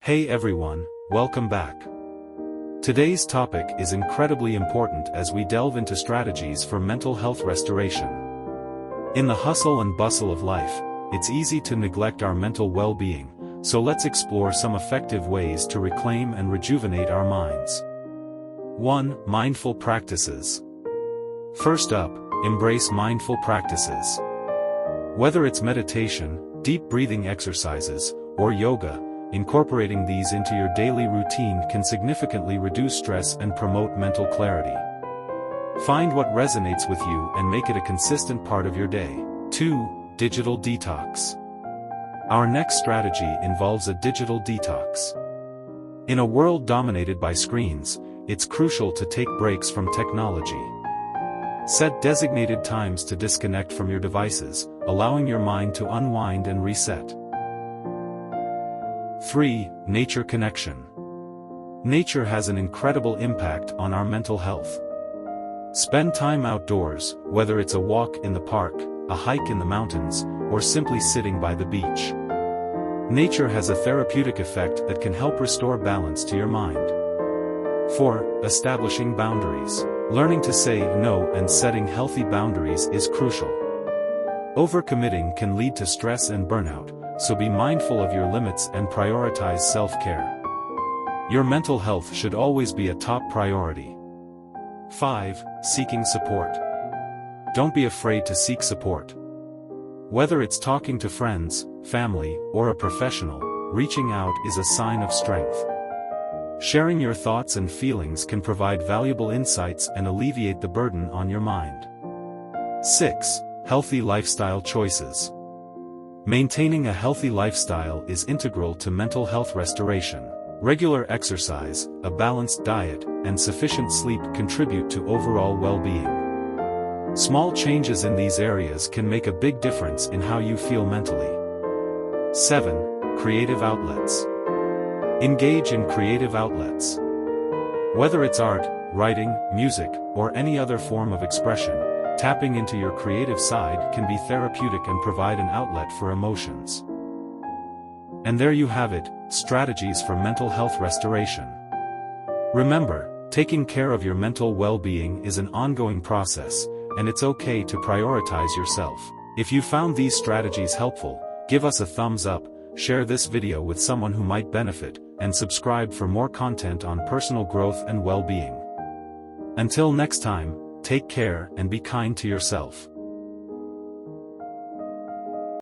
Hey everyone, welcome back. Today's topic is incredibly important as we delve into strategies for mental health restoration. In the hustle and bustle of life, it's easy to neglect our mental well-being, so let's explore some effective ways to reclaim and rejuvenate our minds. 1. Mindful practices. First up, embrace mindful practices. Whether it's meditation, deep breathing exercises, or yoga, incorporating these into your daily routine can significantly reduce stress and promote mental clarity. Find what resonates with you and make it a consistent part of your day. 2. Digital detox. Our next strategy involves a digital detox. In a world dominated by screens, it's crucial to take breaks from technology. Set designated times to disconnect from your devices, allowing your mind to unwind and reset. 3. Nature connection. Nature has an incredible impact on our mental health. Spend time outdoors, whether it's a walk in the park, a hike in the mountains, or simply sitting by the beach. Nature has a therapeutic effect that can help restore balance to your mind. 4. Establishing boundaries. Learning to say no and setting healthy boundaries is crucial. Overcommitting can lead to stress and burnout, so be mindful of your limits and prioritize self-care. Your mental health should always be a top priority. 5. Seeking support. Don't be afraid to seek support. Whether it's talking to friends, family, or a professional, reaching out is a sign of strength. Sharing your thoughts and feelings can provide valuable insights and alleviate the burden on your mind. 6. Healthy lifestyle choices. Maintaining a healthy lifestyle is integral to mental health restoration. Regular exercise, a balanced diet, and sufficient sleep contribute to overall well-being. Small changes in these areas can make a big difference in how you feel mentally. 7. Creative outlets. Engage in creative outlets. Whether it's art, writing, music, or any other form of expression, tapping into your creative side can be therapeutic and provide an outlet for emotions. And there you have it, strategies for mental health restoration. Remember, taking care of your mental well-being is an ongoing process, and it's okay to prioritize yourself. If you found these strategies helpful, give us a thumbs up, share this video with someone who might benefit, and subscribe for more content on personal growth and well-being. Until next time, take care and be kind to yourself.